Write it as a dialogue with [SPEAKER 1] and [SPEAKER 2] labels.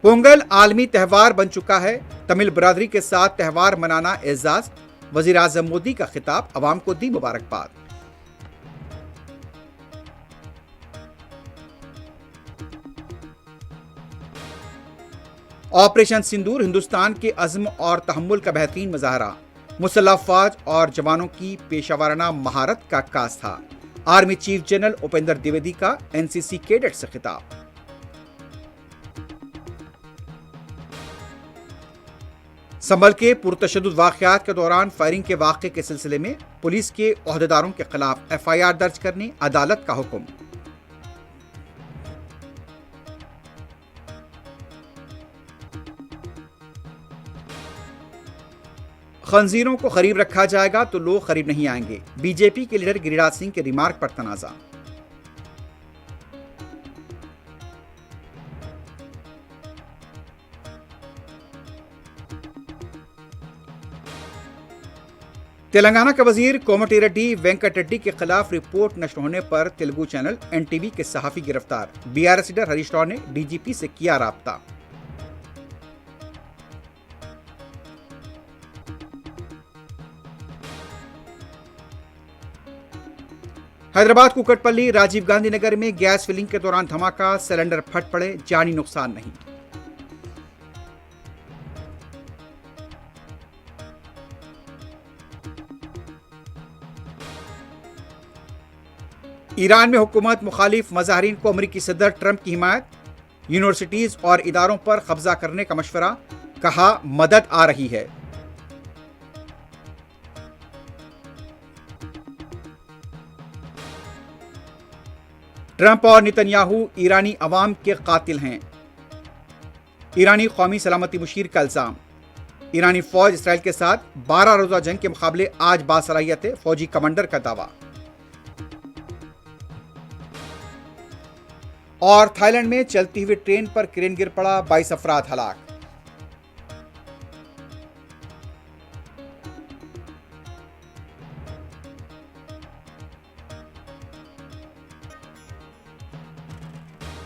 [SPEAKER 1] पोंगल आलमी त्यौहार बन चुका है। तमिल बरादरी के साथ त्यौहार मनाना एजाज। वजीर आजम मोदी का खिताब, अवाम को दी मुबारकबाद। ऑपरेशन सिंदूर हिंदुस्तान के अज़्म और तहम्मुल का बेहतरीन मुजाहरा। मुसल्लह फौज और जवानों की पेशावराना महारत का कास था। Army chief general Upendra Dwivedi का एनसीसी कैडेट से खिताब। संभल के पुरतशद्दुद वाक़यात के दौरान फायरिंग के वाक़े के सिलसिले में पुलिस के ओहदेदारों के खिलाफ एफआईआर दर्ज करने अदालत का हुक्म। खंजीरों को करीब रखा जाएगा तो लोग करीब नहीं आएंगे। बीजेपी के लीडर गिरिराज सिंह के रिमार्क पर तनाज़ा। तेलंगाना के वजीर कोमटिरेड्डी वेंकट रेड्डी के खिलाफ रिपोर्ट नष्ट होने पर तेलुगु चैनल एनटीवी के सहाफी गिरफ्तार। बीआरएस लीडर हरीश राव ने डीजीपी से किया राब्ता। हैदराबाद कुकटपल्ली राजीव गांधी नगर में गैस फिलिंग के दौरान धमाका, सिलेंडर फट पड़े, जानी नुकसान नहीं। ईरान में हुकूमत मुखालिफ मज़ाहिरीन को अमरीकी सदर ट्रंप की हिमायत। यूनिवर्सिटीज और इदारों पर कब्जा करने का मशवरा, कहा मदद आ रही है। ट्रंप और नेतन्याहू ईरानी अवाम के कातिल हैं। ईरानी कौमी सलामती मुशीर का इल्जाम। ईरानी फौज इसराइल के साथ 12 रोजा जंग के मुकाबले आज बासलाहियत है, फौजी कमांडर का दावा। और थाईलैंड में चलती हुई ट्रेन पर क्रेन गिर पड़ा, 22 अफराद हलाक।